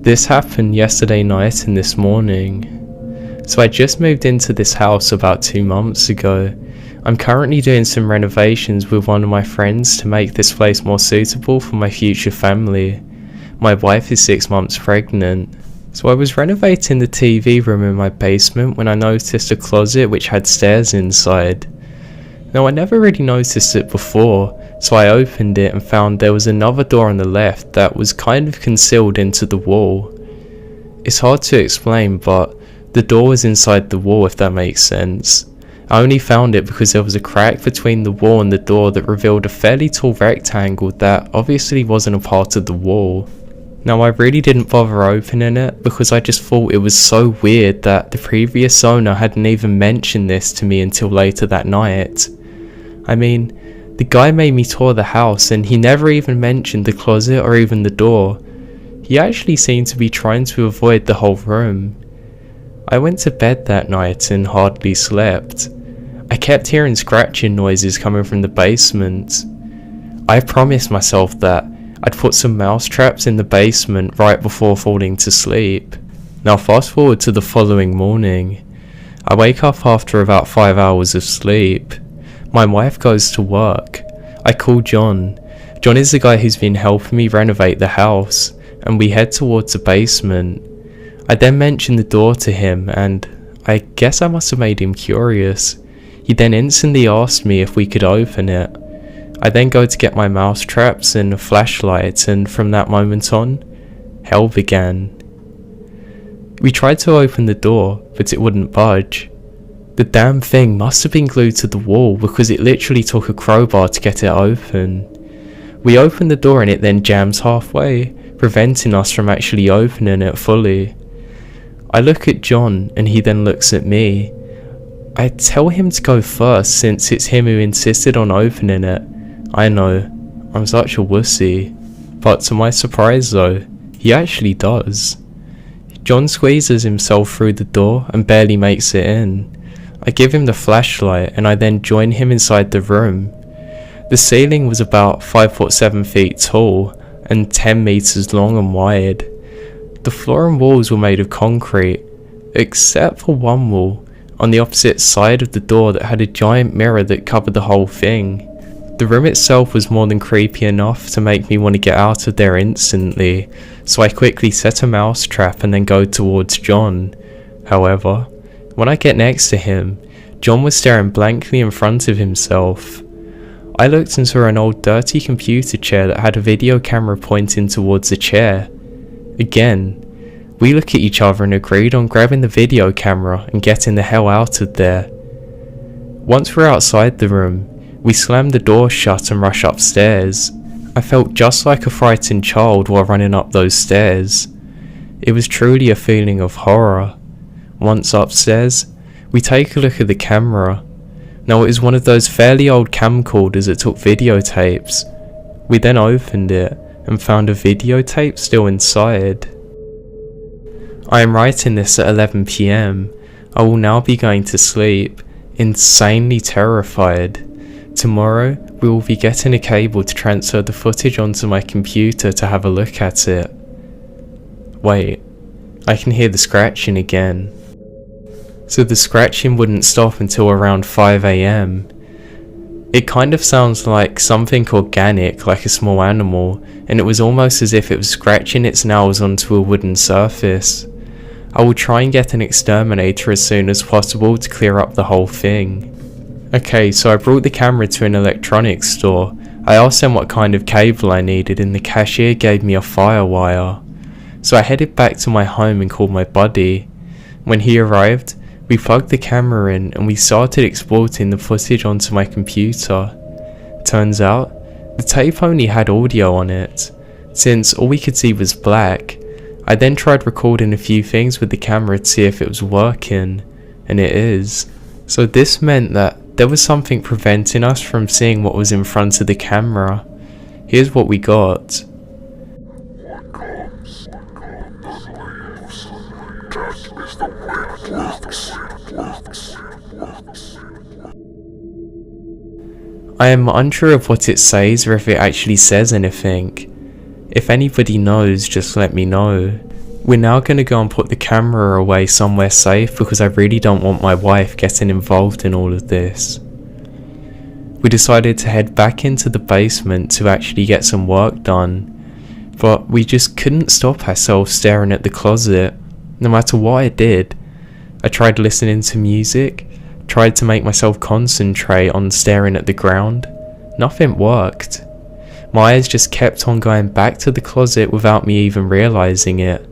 This happened yesterday night and this morning. So I just moved into this house about 2 months ago. I'm currently doing some renovations with one of my friends to make this place more suitable for my future family. My wife is 6 months pregnant. So I was renovating the TV room in my basement when I noticed a closet which had stairs inside. Now I never really noticed it before, so I opened it and found there was another door on the left that was kind of concealed into the wall. It's hard to explain, but the door was inside the wall, if that makes sense. I only found it because there was a crack between the wall and the door that revealed a fairly tall rectangle that obviously wasn't a part of the wall. Now I really didn't bother opening it because I just thought it was so weird that the previous owner hadn't even mentioned this to me until later that night. I mean, the guy made me tour the house and he never even mentioned the closet or even the door. He actually seemed to be trying to avoid the whole room. I went to bed that night and hardly slept. I kept hearing scratching noises coming from the basement. I promised myself that I'd put some mouse traps in the basement right before falling to sleep. Now fast forward to the following morning. I wake up after about 5 hours of sleep. My wife goes to work. I call John. John is the guy who's been helping me renovate the house, and we head towards the basement. I then mention the door to him, and I guess I must have made him curious. He then instantly asked me if we could open it. I then go to get my mouse traps and a flashlight, and from that moment on, hell began. We tried to open the door, but it wouldn't budge. The damn thing must have been glued to the wall because it literally took a crowbar to get it open. We open the door and it then jams halfway, preventing us from actually opening it fully. I look at John and he then looks at me. I tell him to go first since it's him who insisted on opening it. I know, I'm such a wussy. But to my surprise though, he actually does. John squeezes himself through the door and barely makes it in. I give him the flashlight and I then join him inside the room. The ceiling was about 5'7" tall and 10 meters long and wide. The floor and walls were made of concrete, except for one wall on the opposite side of the door that had a giant mirror that covered the whole thing. The room itself was more than creepy enough to make me want to get out of there instantly, so I quickly set a mouse trap and then go towards John. However, when I get next to him, John was staring blankly in front of himself. I looked and saw an old dirty computer chair that had a video camera pointing towards the chair. Again, we look at each other and agreed on grabbing the video camera and getting the hell out of there. Once we're outside the room, we slam the door shut and rush upstairs. I felt just like a frightened child while running up those stairs. It was truly a feeling of horror. Once upstairs, we take a look at the camera. Now it was one of those fairly old camcorders that took videotapes. We then opened it and found a videotape still inside. I am writing this at 11 PM. I will now be going to sleep, insanely terrified. Tomorrow, we will be getting a cable to transfer the footage onto my computer to have a look at it. Wait, I can hear the scratching again. So the scratching wouldn't stop until around 5 AM. It kind of sounds like something organic, like a small animal, and it was almost as if it was scratching its nails onto a wooden surface. I will try and get an exterminator as soon as possible to clear up the whole thing. Okay, so I brought the camera to an electronics store. I asked them what kind of cable I needed and the cashier gave me a firewire. So I headed back to my home and called my buddy. When he arrived, we plugged the camera in and we started exporting the footage onto my computer. Turns out, the tape only had audio on it, since all we could see was black. I then tried recording a few things with the camera to see if it was working, and it is. So this meant that there was something preventing us from seeing what was in front of the camera. Here's what we got. I am unsure of what it says or if it actually says anything. If anybody knows, just let me know. We're now going to go and put the camera away somewhere safe because I really don't want my wife getting involved in all of this. We decided to head back into the basement to actually get some work done, but we just couldn't stop ourselves staring at the closet. No matter what I did, I tried listening to music, tried to make myself concentrate on staring at the ground. Nothing worked. My eyes just kept on going back to the closet without me even realizing it.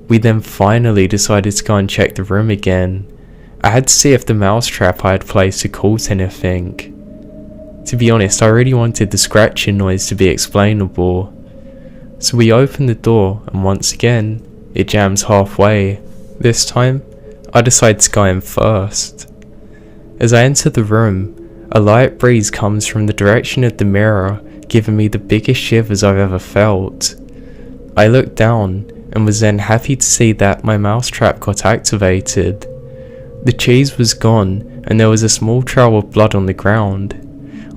We then finally decided to go and check the room again. I had to see if the mousetrap I had placed had caught anything. To be honest, I really wanted the scratching noise to be explainable. So we opened the door and once again, it jams halfway. This time, I decided to go in first. As I enter the room, a light breeze comes from the direction of the mirror, giving me the biggest shivers I've ever felt. I looked down and was then happy to see that my mousetrap got activated. The cheese was gone and there was a small trail of blood on the ground.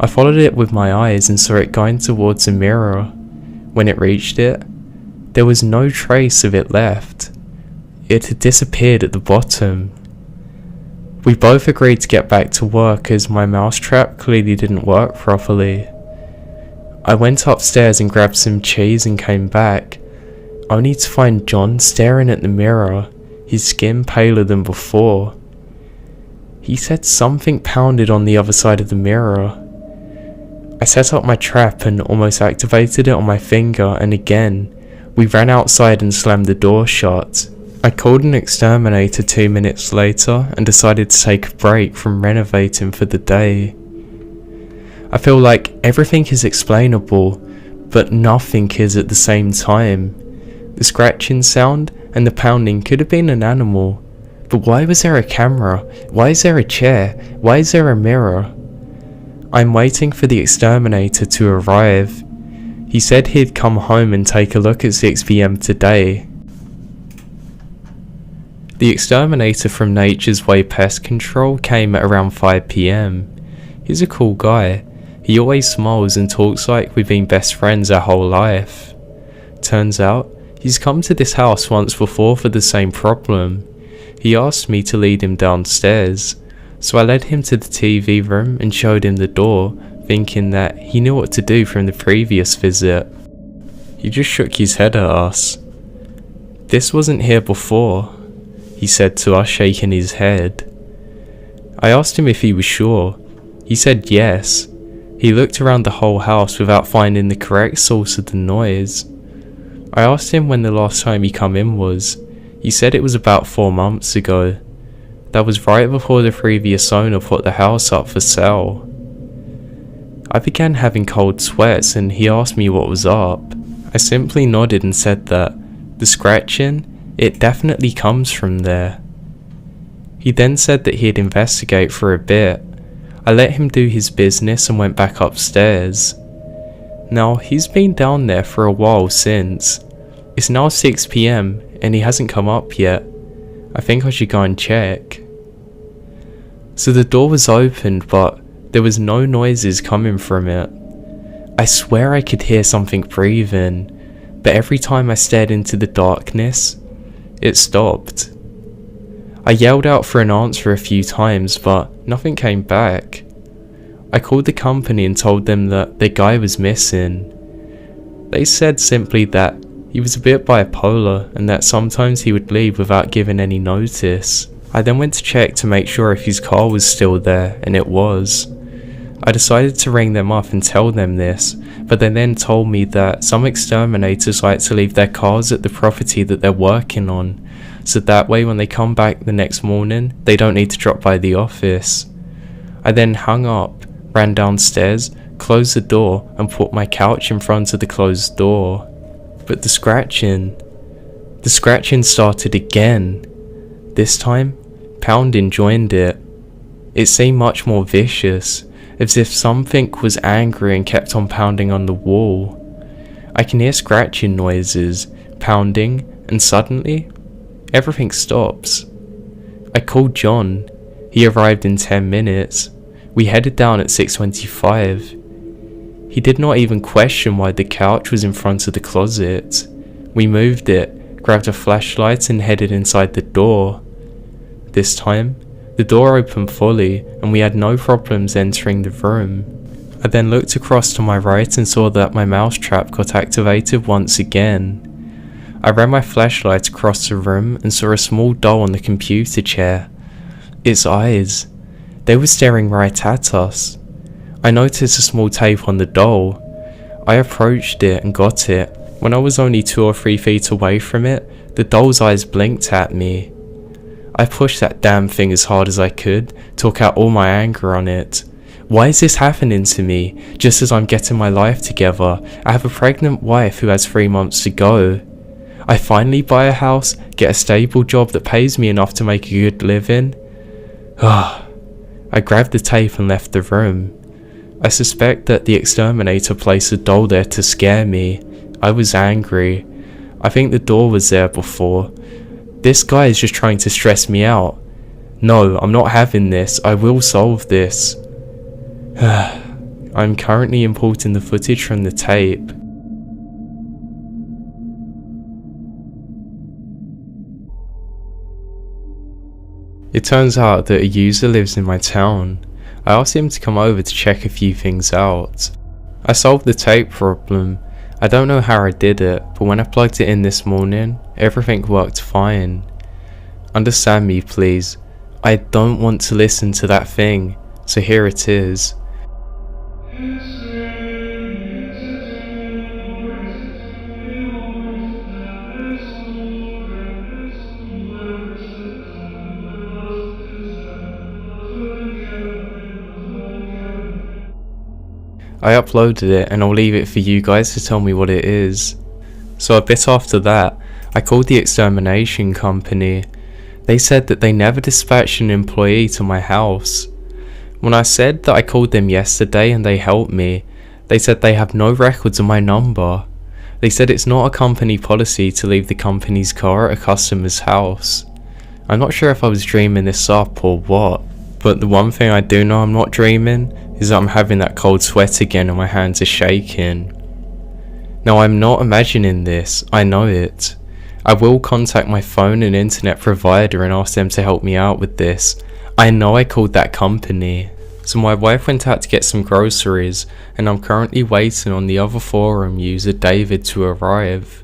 I followed it with my eyes and saw it going towards the mirror. When it reached it, there was no trace of it left. It had disappeared at the bottom. We both agreed to get back to work as my mousetrap clearly didn't work properly. I went upstairs and grabbed some cheese and came back, only to find John staring at the mirror, his skin paler than before. He said something pounded on the other side of the mirror. I set up my trap and almost activated it on my finger, and again, we ran outside and slammed the door shut. I called an exterminator 2 minutes later and decided to take a break from renovating for the day. I feel like everything is explainable, but nothing is at the same time. The scratching sound and the pounding could have been an animal, but why was there a camera? Why is there a chair? Why is there a mirror? I'm waiting for the exterminator to arrive. He said he'd come home and take a look at 6 PM today. The exterminator from Nature's Way Pest Control came at around 5 PM. He's a cool guy. He always smiles and talks like we've been best friends our whole life. Turns out, he's come to this house once before for the same problem. He asked me to lead him downstairs, so I led him to the TV room and showed him the door, thinking that he knew what to do from the previous visit. He just shook his head at us. "This wasn't here before," he said to us, shaking his head. I asked him if he was sure. He said yes. He looked around the whole house without finding the correct source of the noise. I asked him when the last time he come in was. He said it was about 4 months ago. That was right before the previous owner put the house up for sale. I began having cold sweats and he asked me what was up. I simply nodded and said that the scratching, it definitely comes from there. He then said that he'd investigate for a bit. I let him do his business and went back upstairs. Now, he's been down there for a while since. It's now 6 PM and he hasn't come up yet. I think I should go and check. So the door was opened, but there was no noises coming from it. I swear I could hear something breathing, but every time I stared into the darkness, it stopped. I yelled out for an answer a few times, but nothing came back. I called the company and told them that their guy was missing. They said simply that he was a bit bipolar and that sometimes he would leave without giving any notice. I then went to check to make sure if his car was still there, and it was. I decided to ring them up and tell them this, but they then told me that some exterminators like to leave their cars at the property that they're working on, so that way when they come back the next morning, they don't need to drop by the office. I then hung up, ran downstairs, closed the door and put my couch in front of the closed door. But the scratching started again. This time, pounding joined it. It seemed much more vicious, as if something was angry and kept on pounding on the wall. I can hear scratching noises, pounding, and suddenly, everything stops. I called John. He arrived in 10 minutes. We headed down at 6:25. He did not even question why the couch was in front of the closet. We moved it, grabbed a flashlight and headed inside the door. This time, the door opened fully and we had no problems entering the room. I then looked across to my right and saw that my mousetrap got activated once again. I ran my flashlight across the room and saw a small doll on the computer chair. Its eyes, they were staring right at us. I noticed a small tape on the doll. I approached it and got it. When I was only 2 or 3 feet away from it, the doll's eyes blinked at me. I pushed that damn thing as hard as I could, took out all my anger on it. Why is this happening to me, just as I'm getting my life together? I have a pregnant wife who has 3 months to go. I finally buy a house, get a stable job that pays me enough to make a good living. I grabbed the tape and left the room. I suspect that the exterminator placed a doll there to scare me. I was angry. I think the door was there before. This guy is just trying to stress me out. No, I'm not having this. I will solve this. I'm currently importing the footage from the tape. It turns out that a user lives in my town. I asked him to come over to check a few things out. I solved the tape problem. I don't know how I did it, but when I plugged it in this morning, everything worked fine. Understand me please, I don't want to listen to that thing, so here it is. I uploaded it and I'll leave it for you guys to tell me what it is. So a bit after that, I called the extermination company. They said that they never dispatched an employee to my house. When I said that I called them yesterday and they helped me, they said they have no records of my number. They said it's not a company policy to leave the company's car at a customer's house. I'm not sure if I was dreaming this up or what, but the one thing I do know I'm not dreaming is that I'm having that cold sweat again and my hands are shaking. Now I'm not imagining this, I know it. I will contact my phone and internet provider and ask them to help me out with this. I know I called that company. So my wife went out to get some groceries and I'm currently waiting on the other forum user David to arrive.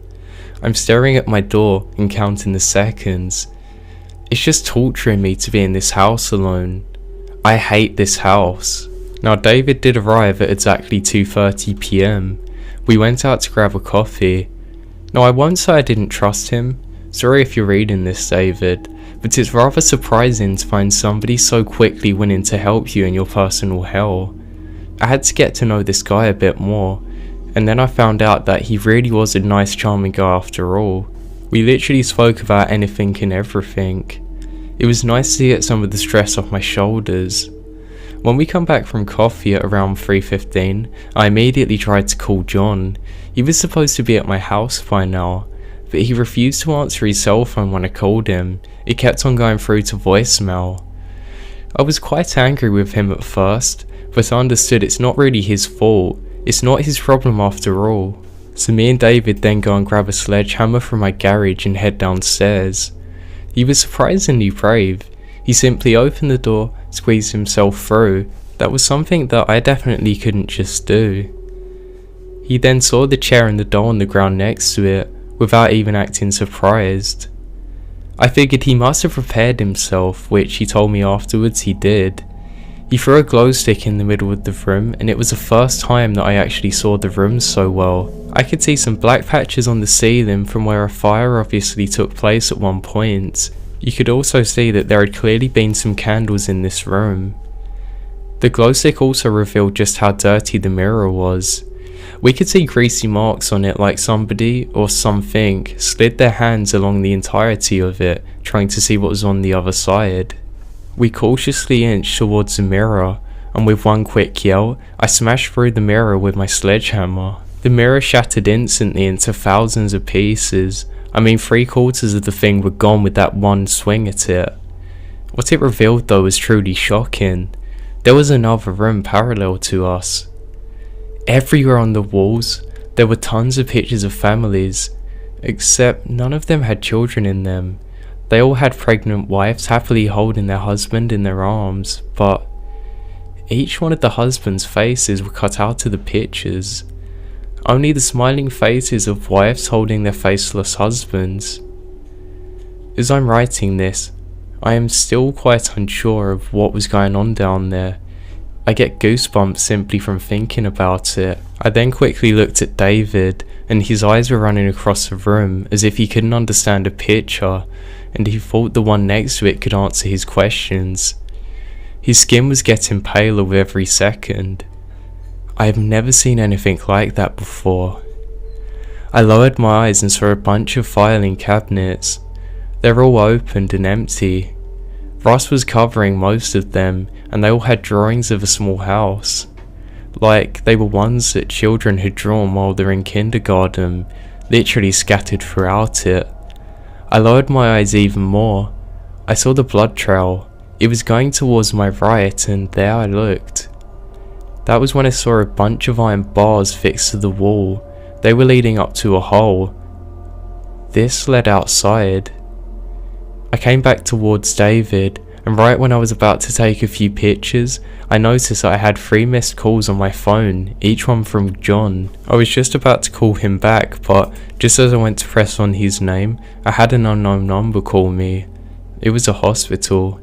I'm staring at my door and counting the seconds. It's just torturing me to be in this house alone. I hate this house. Now David did arrive at exactly 2:30 PM. We went out to grab a coffee. Now I won't say I didn't trust him. Sorry if you're reading this, David, but it's rather surprising to find somebody so quickly willing to help you in your personal hell. I had to get to know this guy a bit more, and then I found out that he really was a nice charming guy after all. We literally spoke about anything and everything. It was nice to get some of the stress off my shoulders. When we come back from coffee at around 3:15, I immediately tried to call John. He was supposed to be at my house by now, but he refused to answer his cell phone when I called him. It kept on going through to voicemail. I was quite angry with him at first, but I understood it's not really his fault. It's not his problem after all. So me and David then go and grab a sledgehammer from my garage and head downstairs. He was surprisingly brave. He simply opened the door, squeezed himself through. That was something that I definitely couldn't just do. He then saw the chair and the doll on the ground next to it, without even acting surprised. I figured he must have prepared himself, which he told me afterwards he did. He threw a glow stick in the middle of the room, and it was the first time that I actually saw the room so well. I could see some black patches on the ceiling from where a fire obviously took place at one point. You could also see that there had clearly been some candles in this room. The glow stick also revealed just how dirty the mirror was. We could see greasy marks on it, like somebody or something slid their hands along the entirety of it, trying to see what was on the other side. We cautiously inched towards the mirror, and with one quick yell, I smashed through the mirror with my sledgehammer. The mirror shattered instantly into thousands of pieces. I mean, 3/4 of the thing were gone with that one swing at it. What it revealed though was truly shocking. There was another room parallel to us. Everywhere on the walls, there were tons of pictures of families. Except none of them had children in them. They all had pregnant wives happily holding their husband in their arms, but each one of the husbands' faces were cut out of the pictures. Only the smiling faces of wives holding their faceless husbands. As I'm writing this, I am still quite unsure of what was going on down there. I get goosebumps simply from thinking about it. I then quickly looked at David, and his eyes were running across the room as if he couldn't understand a picture, and he thought the one next to it could answer his questions. His skin was getting paler with every second. I have never seen anything like that before. I lowered my eyes and saw a bunch of filing cabinets. They're all opened and empty. Rust was covering most of them, and they all had drawings of a small house. Like they were ones that children had drawn while they were in kindergarten, literally scattered throughout it. I lowered my eyes even more. I saw the blood trail. It was going towards my right, and there I looked. That was when I saw a bunch of iron bars fixed to the wall. They were leading up to a hole. This led outside. I came back towards David, and right when I was about to take a few pictures, I noticed that I had 3 missed calls on my phone, each one from John. I was just about to call him back, but just as I went to press on his name, I had an unknown number call me. It was a hospital.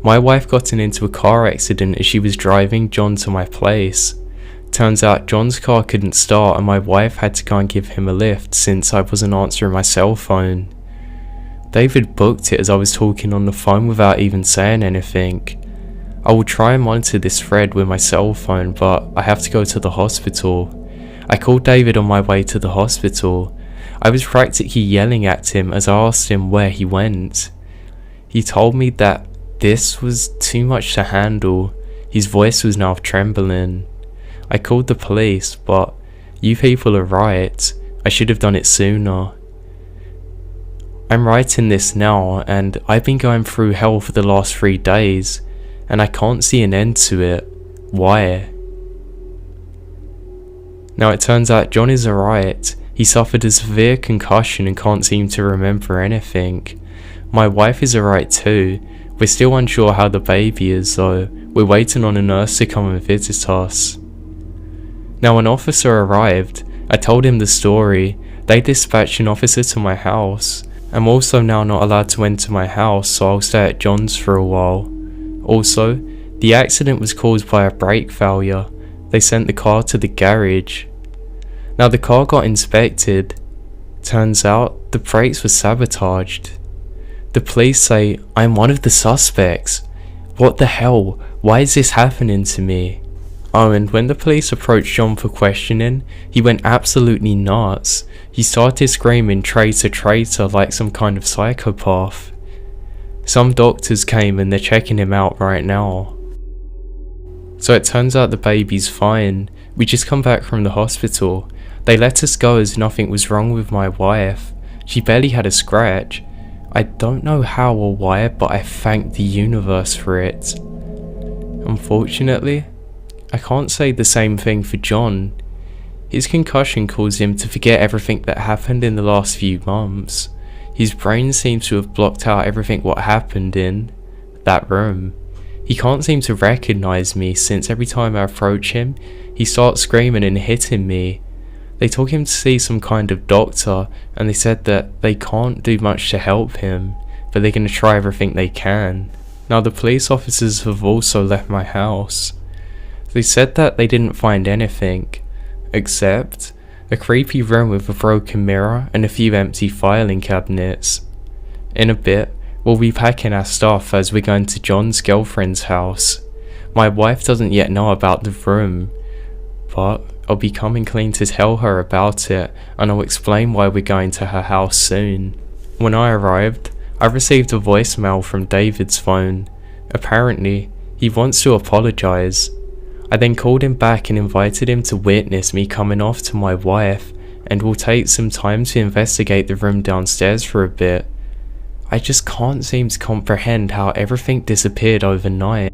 My wife got into a car accident as she was driving John to my place. Turns out John's car couldn't start, and my wife had to go and give him a lift since I wasn't answering my cell phone. David booked it as I was talking on the phone without even saying anything. I will try and monitor this thread with my cell phone, but I have to go to the hospital. I called David on my way to the hospital. I was practically yelling at him as I asked him where he went. He told me that this was too much to handle. His voice was now trembling. I called the police, but you people are right. I should have done it sooner. I'm writing this now, and I've been going through hell for the last 3 days, and I can't see an end to it. Why? Now it turns out John is alright. He suffered a severe concussion and can't seem to remember anything. My wife is alright too. We're still unsure how the baby is though. We're waiting on a nurse to come and visit us. Now an officer arrived. I told him the story. They dispatched an officer to my house. I'm also now not allowed to enter my house, so I'll stay at John's for a while. Also, the accident was caused by a brake failure. They sent the car to the garage. Now the car got inspected. Turns out the brakes were sabotaged. The police say I'm one of the suspects. What the hell? Why is this happening to me? Oh, and when the police approached John for questioning, he went absolutely nuts. He started screaming traitor, traitor like some kind of psychopath. Some doctors came and they're checking him out right now. So it turns out the baby's fine. We just come back from the hospital. They let us go as nothing was wrong with my wife. She barely had a scratch. I don't know how or why, but I thank the universe for it. Unfortunately, I can't say the same thing for John. His concussion caused him to forget everything that happened in the last few months. His brain seems to have blocked out everything what happened in that room. He can't seem to recognize me since every time I approach him, he starts screaming and hitting me. They took him to see some kind of doctor, and they said that they can't do much to help him, but they're going to try everything they can. Now the police officers have also left my house. They said that they didn't find anything, except a creepy room with a broken mirror and a few empty filing cabinets. In a bit, we'll be packing our stuff as we're going to John's girlfriend's house. My wife doesn't yet know about the room, but I'll be coming clean to tell her about it, and I'll explain why we're going to her house soon. When I arrived, I received a voicemail from David's phone. Apparently, he wants to apologize. I then called him back and invited him to witness me coming off to my wife, and will take some time to investigate the room downstairs for a bit. I just can't seem to comprehend how everything disappeared overnight.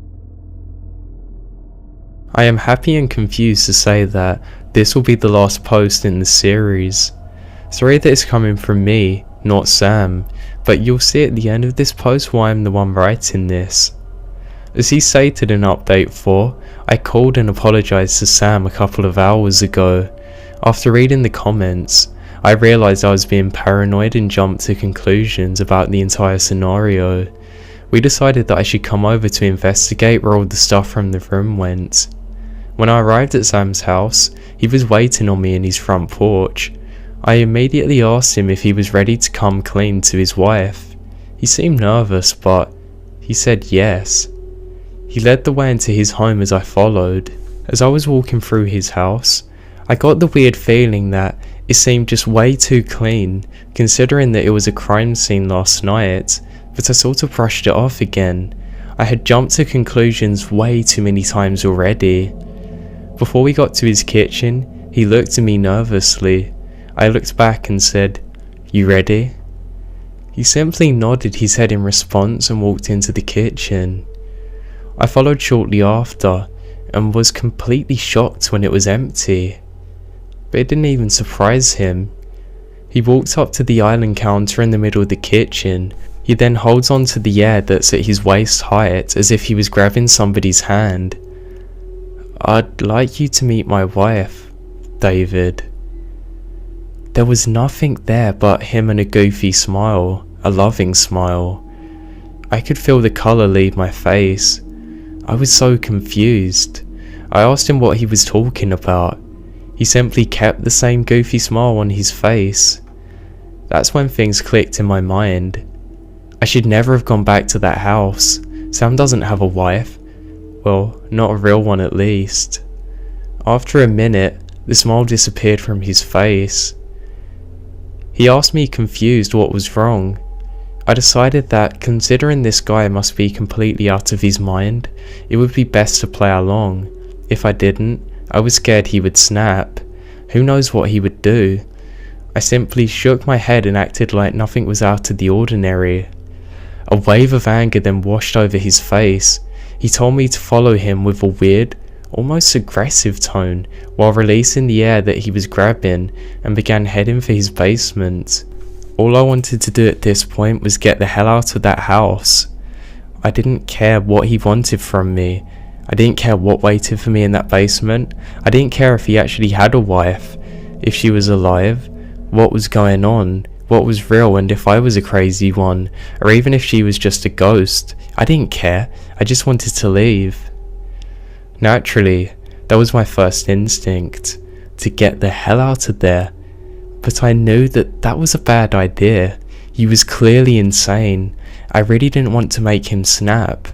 I am happy and confused to say that this will be the last post in the series. Sorry that it's coming from me, not Sam, but you'll see at the end of this post why I'm the one writing this. As he stated in update 4, I called and apologised to Sam a couple of hours ago. After reading the comments, I realised I was being paranoid and jumped to conclusions about the entire scenario. We decided that I should come over to investigate where all the stuff from the room went. When I arrived at Sam's house, he was waiting on me in his front porch. I immediately asked him if he was ready to come clean to his wife. He seemed nervous, but he said yes. He led the way into his home as I followed. As I was walking through his house, I got the weird feeling that it seemed just way too clean, considering that it was a crime scene last night, but I sort of brushed it off again. I had jumped to conclusions way too many times already. Before we got to his kitchen, he looked at me nervously. I looked back and said, "You ready?" He simply nodded his head in response and walked into the kitchen. I followed shortly after and was completely shocked when it was empty. But it didn't even surprise him. He walked up to the island counter in the middle of the kitchen. He then holds onto the air that's at his waist height as if he was grabbing somebody's hand. "I'd like you to meet my wife, David." There was nothing there but him and a goofy smile, a loving smile. I could feel the colour leave my face. I was so confused. I asked him what he was talking about. He simply kept the same goofy smile on his face. That's when things clicked in my mind. I should never have gone back to that house. Sam doesn't have a wife. Well, not a real one at least. After a minute, the smile disappeared from his face. He asked me confused what was wrong. I decided that considering this guy must be completely out of his mind, it would be best to play along. If I didn't, I was scared he would snap. Who knows what he would do? I simply shook my head and acted like nothing was out of the ordinary. A wave of anger then washed over his face. He told me to follow him with a weird, almost aggressive tone, while releasing the air that he was grabbing, and began heading for his basement. All I wanted to do at this point was get the hell out of that house. I didn't care what he wanted from me. I didn't care what waited for me in that basement. I didn't care if he actually had a wife, if she was alive, what was going on, what was real, and if I was a crazy one, or even if she was just a ghost. I didn't care. I just wanted to leave. Naturally, that was my first instinct, to get the hell out of there. But I knew that that was a bad idea. He was clearly insane. I really didn't want to make him snap.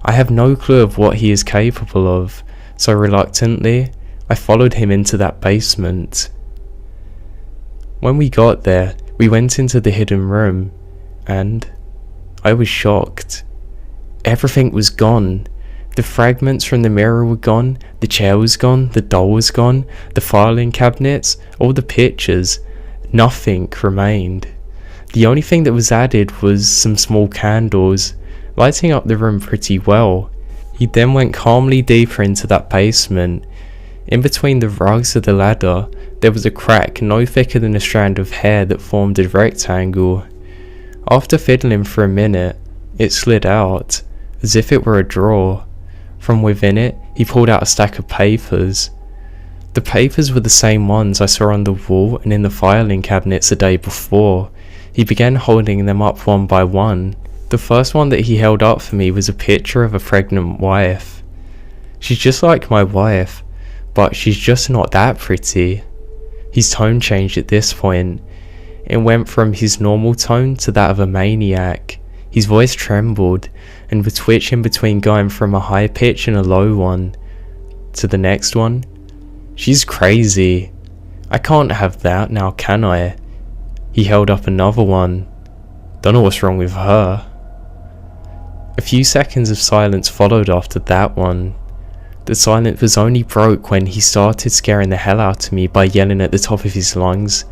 I have no clue of what he is capable of, so reluctantly, I followed him into that basement. When we got there, we went into the hidden room, and I was shocked. Everything was gone. The fragments from the mirror were gone, the chair was gone, the doll was gone, the filing cabinets, all the pictures. Nothing remained. The only thing that was added was some small candles, lighting up the room pretty well. He then went calmly deeper into that basement. In between the rugs of the ladder, there was a crack no thicker than a strand of hair that formed a rectangle. After fiddling for a minute, it slid out, as if it were a drawer. From within it, he pulled out a stack of papers. The papers were the same ones I saw on the wall and in the filing cabinets the day before. He began holding them up one by one. The first one that he held up for me was a picture of a pregnant wife. She's just like my wife, but she's just not that pretty. His tone changed at this point. It went from his normal tone to that of a maniac. His voice trembled and would twitch in between going from a high pitch and a low one to the next one. "She's crazy. I can't have that now, can I?" He held up another one. "Don't know what's wrong with her." A few seconds of silence followed after that one. The silence was only broke when he started scaring the hell out of me by yelling at the top of his lungs,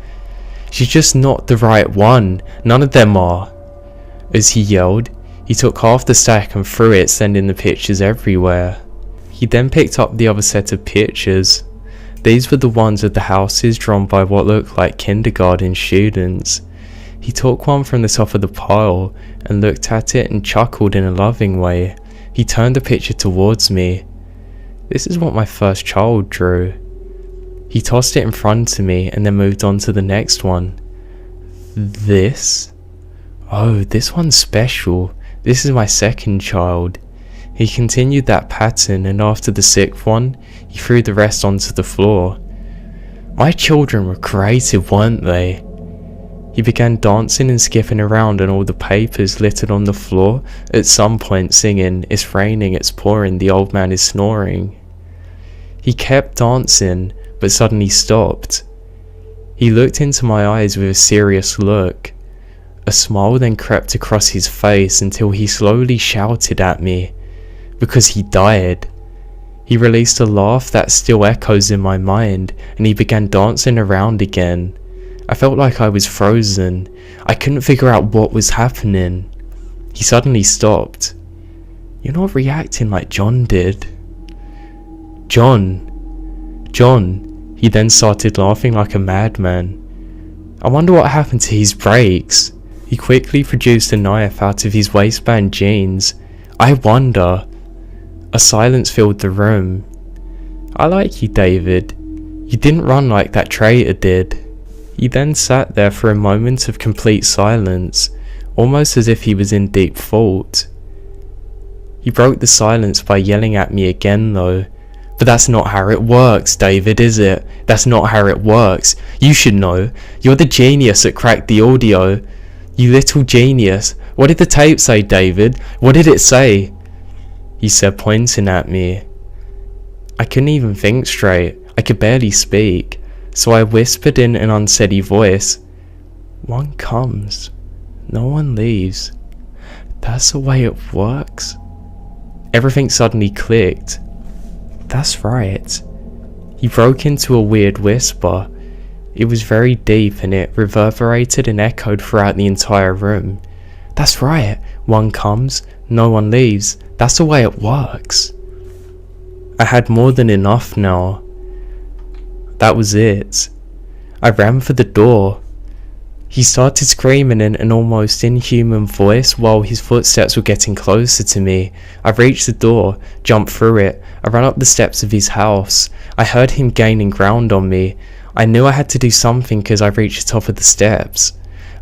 "She's just not the right one. None of them are." As he yelled, he took half the stack and threw it, sending the pictures everywhere. He then picked up the other set of pictures. These were the ones of the houses drawn by what looked like kindergarten students. He took one from the top of the pile and looked at it and chuckled in a loving way. He turned the picture towards me. This is what my first child drew. He tossed it in front of me and then moved on to the next one. This? Oh, this one's special. This is my second child. He continued that pattern, and after the sixth one, he threw the rest onto the floor. My children were creative, weren't they? He began dancing and skipping around on all the papers littered on the floor, at some point singing, "It's raining, it's pouring, the old man is snoring." He kept dancing, but suddenly stopped. He looked into my eyes with a serious look. A smile then crept across his face until he slowly shouted at me, because he died. He released a laugh that still echoes in my mind, and he began dancing around again. I felt like I was frozen. I couldn't figure out what was happening. He suddenly stopped. "You're not reacting like John did." John. He then started laughing like a madman. I wonder what happened to his brakes. He quickly produced a knife out of his waistband jeans. I wonder. A silence filled the room. "I like you, David. You didn't run like that traitor did." He then sat there for a moment of complete silence, almost as if he was in deep thought. He broke the silence by yelling at me again though. "But that's not how it works, David, is it? That's not how it works. You should know. You're the genius that cracked the audio. You little genius. What did the tape say, David? What did it say?" He said, pointing at me. I couldn't even think straight. I could barely speak. So I whispered in an unsteady voice, "One comes, no one leaves. That's the way it works." Everything suddenly clicked. That's right. He broke into a weird whisper. It was very deep and it reverberated and echoed throughout the entire room. That's right. One comes, no one leaves. That's the way it works. I had more than enough now. That was it. I ran for the door. He started screaming in an almost inhuman voice while his footsteps were getting closer to me. I reached the door, jumped through it. I ran up the steps of his house. I heard him gaining ground on me. I knew I had to do something as I reached the top of the steps.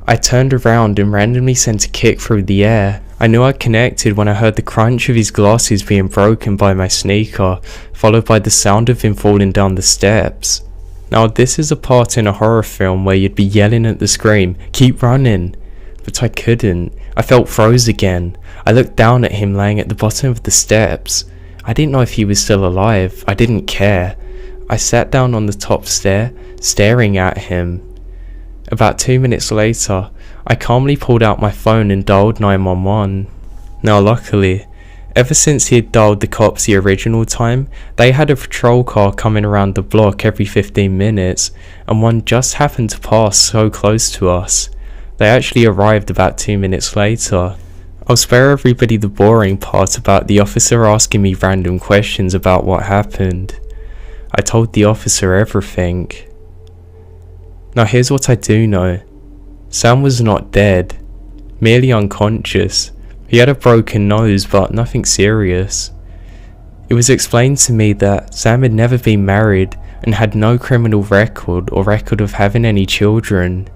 I turned around and randomly sent a kick through the air. I knew I connected when I heard the crunch of his glasses being broken by my sneaker, followed by the sound of him falling down the steps. Now this is a part in a horror film where you'd be yelling at the screen, "Keep running!" But I couldn't. I felt froze again. I looked down at him laying at the bottom of the steps. I didn't know if he was still alive. I didn't care. I sat down on the top stair, staring at him. About 2 minutes later, I calmly pulled out my phone and dialed 911. Now luckily, ever since he had dialed the cops the original time, they had a patrol car coming around the block every 15 minutes, and one just happened to pass so close to us. They actually arrived about 2 minutes later. I'll spare everybody the boring part about the officer asking me random questions about what happened. I told the officer everything. Now here's what I do know. Sam was not dead, merely unconscious. He had a broken nose, but nothing serious. It was explained to me that Sam had never been married and had no criminal record or record of having any children.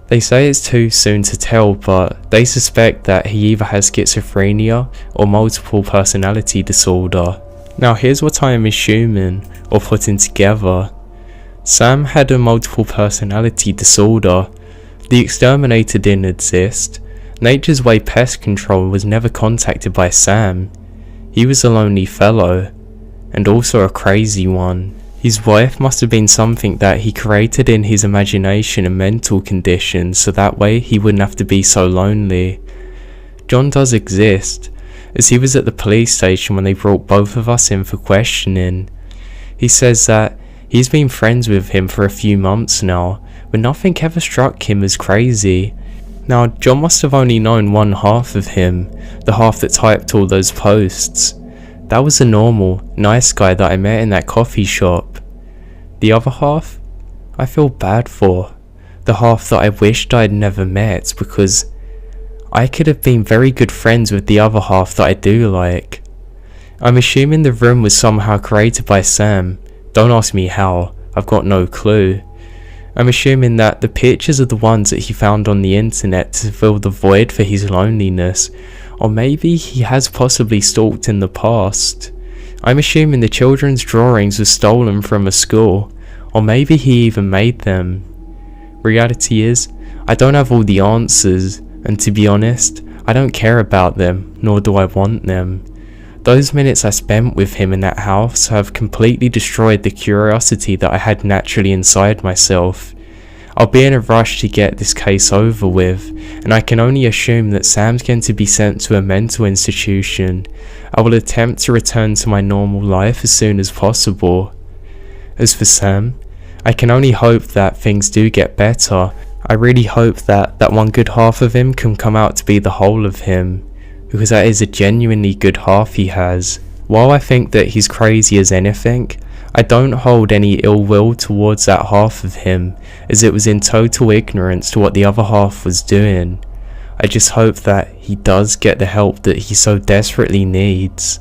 They say it's too soon to tell, but they suspect that he either has schizophrenia or multiple personality disorder. Now here's what I am assuming or putting together. Sam had a multiple personality disorder. The exterminator didn't exist. Nature's Way Pest Control was never contacted by Sam. He was a lonely fellow, and also a crazy one. His wife must have been something that he created in his imagination and mental condition, so that way he wouldn't have to be so lonely. John does exist, as he was at the police station when they brought both of us in for questioning. He says that he's been friends with him for a few months now, but nothing ever struck him as crazy. Now, John must have only known one half of him, the half that typed all those posts. That was a normal, nice guy that I met in that coffee shop. The other half, I feel bad for. The half that I wished I'd never met, because I could have been very good friends with the other half that I do like. I'm assuming the room was somehow created by Sam. Don't ask me how, I've got no clue. I'm assuming that the pictures are the ones that he found on the internet to fill the void for his loneliness, or maybe he has possibly stalked in the past. I'm assuming the children's drawings were stolen from a school, or maybe he even made them. Reality is, I don't have all the answers, and to be honest, I don't care about them, nor do I want them. Those minutes I spent with him in that house have completely destroyed the curiosity that I had naturally inside myself. I'll be in a rush to get this case over with, and I can only assume that Sam's going to be sent to a mental institution. I will attempt to return to my normal life as soon as possible. As for Sam, I can only hope that things do get better. I really hope that that one good half of him can come out to be the whole of him, because that is a genuinely good half he has. While I think that he's crazy as anything, I don't hold any ill will towards that half of him, as it was in total ignorance to what the other half was doing. I just hope that he does get the help that he so desperately needs.